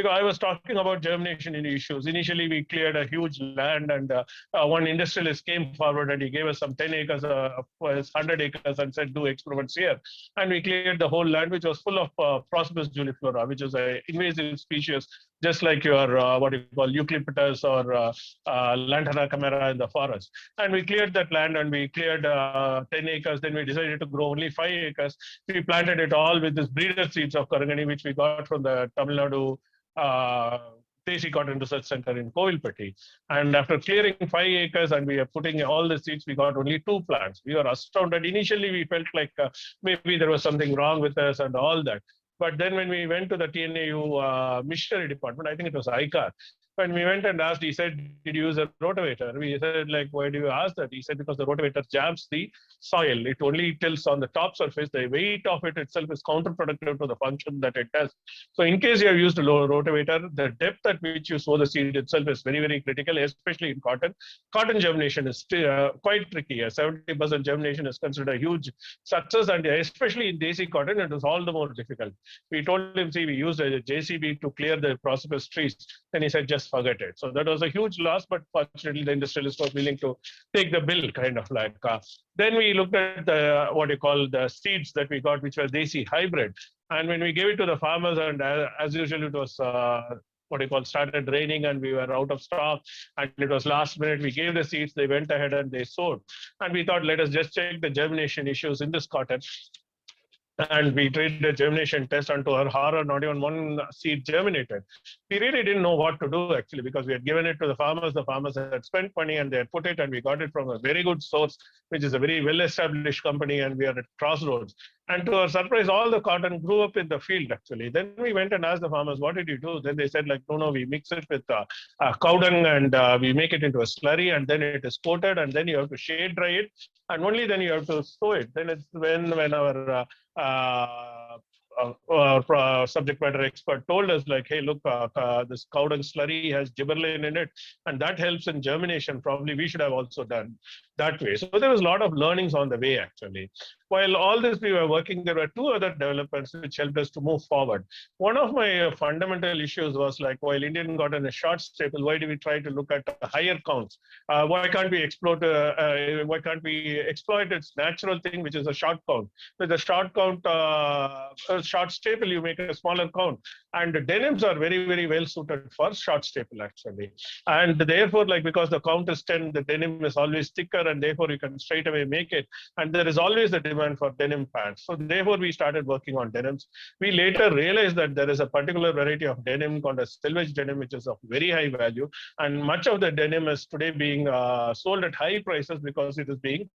Indigo, I was talking about germination issues. Initially, we cleared a huge land, and one industrialist came forward and he gave us some 10 acres, 100 acres, and said, do experiments here. And we cleared the whole land, which was full of Prosopis juliflora, which is an invasive species, just like your, what you call, eucalyptus or Lantana camara in the forest. And we cleared that land, and we cleared 10 acres. Then we decided to grow only 5 acres. We planted it all with this breeder seeds of Karangani, which we got from the Tamil Nadu Desi Cotton Research Center in Kovilpatti. And after clearing 5 acres and we are putting all the seeds, we got only 2 plants. We were astounded. Initially, we felt like maybe there was something wrong with us and all that. But then when we went to the TNAU missionary department, I think it was ICAR, when we went and asked, he said, did you use a rotavator? We said, like, why do you ask that? He said, because the rotavator jams the soil. It only tilts on the top surface. The weight of it itself is counterproductive to the function that it does. So in case you have used a low rotavator, the depth at which you sow the seed itself is very, very critical, especially in cotton. Cotton germination is still, quite tricky. 70% germination is considered a huge success, and especially in Desi cotton, it was all the more difficult. We told him, see, we used a JCB to clear the Prosopis trees. Then he said, just forget it. So that was a huge loss, but fortunately the industrialist was willing to take the bill, kind of like. Then we looked at the, what you call, the seeds that we got, which were Desi hybrid. And when we gave it to the farmers, and as usual, it was what you call, started raining and we were out of stock, and it was last minute. We gave the seeds, they went ahead and they sowed. And we thought, let us just check the germination issues in this cotton. And we did a germination test, and to our horror, not even one seed germinated. We really didn't know what to do, actually, because we had given it to the farmers. The farmers had spent money and they had put it, and we got it from a very good source, which is a very well-established company, and we are at crossroads. And to our surprise, all the cotton grew up in the field, actually. Then we went and asked the farmers, what did you do? Then they said, like, no, we mix it with cow dung, and we make it into a slurry, and then it is coated, and then you have to shade dry it, and only then you have to sow it. Then it's when our subject matter expert told us, like, hey, look, this cow dung slurry has gibberellin in it, and that helps in germination. Probably we should have also done that way. So there was a lot of learnings on the way, actually. While all this we were working, there were 2 other developments which helped us to move forward. One of my fundamental issues was, like, while Indian cotton is short staple, why do we try to look at higher counts? Why can't we exploit its natural thing, which is a short count? With a short count, short staple, you make a smaller count. And the denims are very, very well suited for short staple, actually. And therefore, like, because the count is 10, the denim is always thicker, and therefore you can straight away make it. And there is always a demand for denim pants. So therefore we started working on denims. We later realized that there is a particular variety of denim called a selvage denim, which is of very high value. And much of the denim is today being sold at high prices because it is being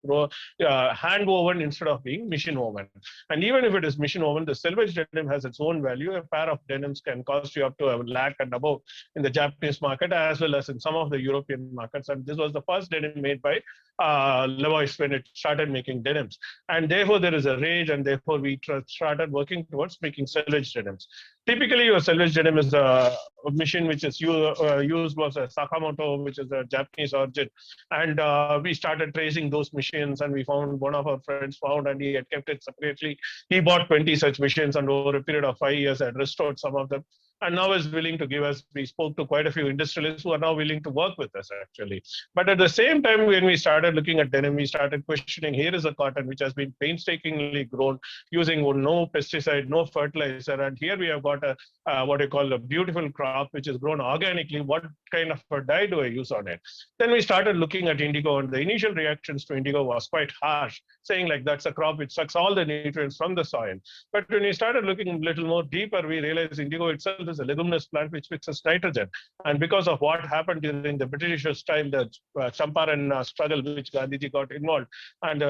hand woven instead of being machine woven. And even if it is machine woven, the selvage denim has its own value. A pair of denims can cost you up to a lakh and above in the Japanese market, as well as in some of the European markets. And this was the first denim made by Levi's when it started making denims. And therefore there is a range, and therefore we started working towards making selvage denims. Typically, your selvage denim is a machine which is used was a Sakamoto, which is a Japanese origin. And we started tracing those machines, and we found, one of our friends found, and he had kept it separately. He bought 20 such machines, and over a period of 5 years had restored some of them, and now is willing to give us. We spoke to quite a few industrialists who are now willing to work with us, actually. But at the same time, when we started looking at denim, we started questioning, here is a cotton which has been painstakingly grown using no pesticide, no fertilizer, and here we have got a what you call a beautiful crop which is grown organically. What kind of a dye do I use on it? Then we started looking at indigo, and the initial reactions to indigo was quite harsh, saying, like, that's a crop which sucks all the nutrients from the soil. But when we started looking a little more deeper, we realized indigo itself is a leguminous plant which fixes nitrogen. And because of what happened during the Britishers' time, the Champaran struggle, which Gandhiji got involved, and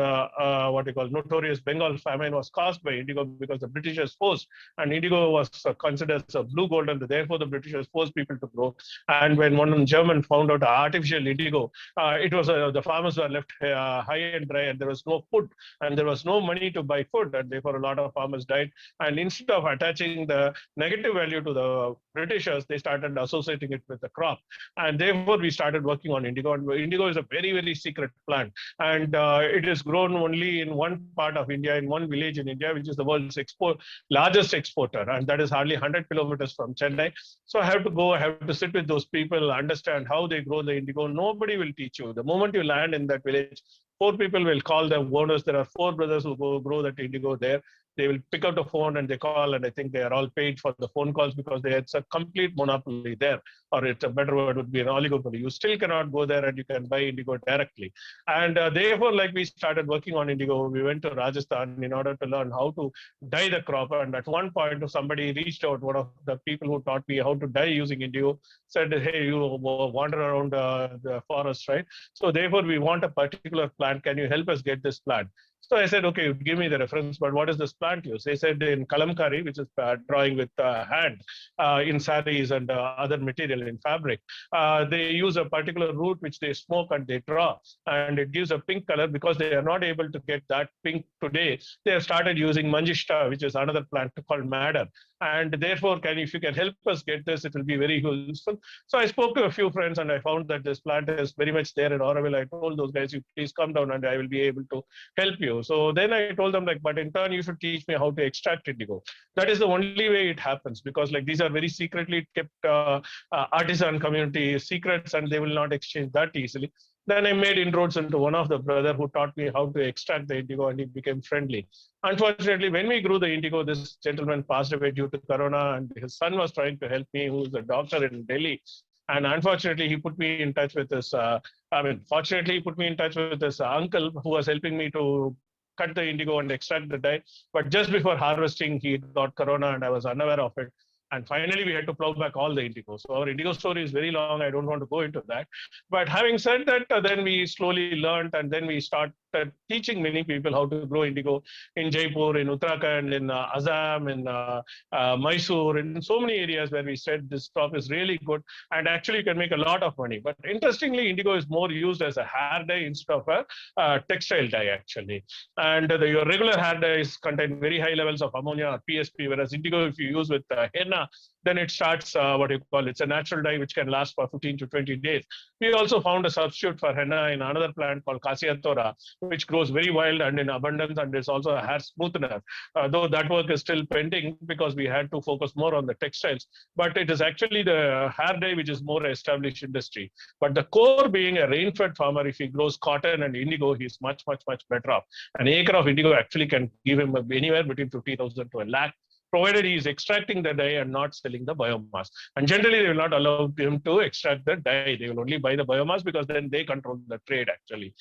what you call notorious Bengal famine was caused by indigo, because the Britishers forced, and indigo was considered as a blue gold, and therefore the Britishers forced people to grow. And when one German found out artificial indigo, it was the farmers were left high and dry, and there was no food, and there was no money to buy food, and therefore a lot of farmers died. And instead of attaching the negative value to the the Britishers, they started associating it with the crop. And therefore, we started working on indigo. And indigo is a very, very secret plant. And it is grown only in one part of India, in one village in India, which is the world's largest exporter. And that is hardly 100 kilometers from Chennai. So I have to go, I have to sit with those people, understand how they grow the indigo. Nobody will teach you. The moment you land in that village, four people will call the owners. There are four brothers who go grow that indigo there. They will pick up the phone and they call, and I think they are all paid for the phone calls because it's a complete monopoly there, or it's a better word would be an oligopoly. You still cannot go there and you can buy indigo directly. And therefore, like we started working on indigo, we went to Rajasthan in order to learn how to dye the crop. And at one point, somebody reached out, one of the people who taught me how to dye using indigo, said, hey, you wander around the forest, right? So therefore, we want a particular plant. Can you help us get this plant? So I said, okay, give me the reference, but what is this plant use? They said in kalamkari, which is drawing with hand in saris and other material in fabric, they use a particular root which they smoke and they draw, and it gives a pink color. Because they are not able to get that pink today, they have started using manjishta, which is another plant called madder. And therefore, if you can help us get this, it will be very useful. So I spoke to a few friends and I found that this plant is very much there in Auroville. I told those guys, you please come down and I will be able to help you. So then I told them, like, but in turn, you should teach me how to extract indigo. That is the only way it happens, because like these are very secretly kept artisan community secrets, and they will not exchange that easily. Then I made inroads into one of the brother who taught me how to extract the indigo, and he became friendly. Unfortunately, when we grew the indigo, this gentleman passed away due to corona, and his son was trying to help me, who is a doctor in Delhi. And unfortunately, he put me in touch with this. Fortunately, he put me in touch with this uncle who was helping me to cut the indigo and extract the dye. But just before harvesting, he got corona, and I was unaware of it. And finally, we had to plow back all the indigo. So our indigo story is very long. I don't want to go into that. But having said that, then we slowly learned, and then we started teaching many people how to grow indigo in Jaipur, in Uttarakhand, in Assam, in Mysore, in so many areas where we said this crop is really good and actually you can make a lot of money. But interestingly, indigo is more used as a hair dye instead of a textile dye, actually. And your regular hair dyes contain very high levels of ammonia or PSP, whereas indigo, if you use with henna, then it starts it's a natural dye which can last for 15 to 20 days. We also found a substitute for henna in another plant called Cassia tora, which grows very wild and in abundance, and is also a hair smoothener. Though that work is still pending because we had to focus more on the textiles. But it is actually the hair dye which is more established industry. But the core, being a rain-fed farmer, if he grows cotton and indigo, he's much, much, much better off. An acre of indigo actually can give him anywhere between 50,000 to a lakh, provided he is extracting the dye and not selling the biomass. And generally, they will not allow him to extract the dye. They will only buy the biomass because then they control the trade, actually.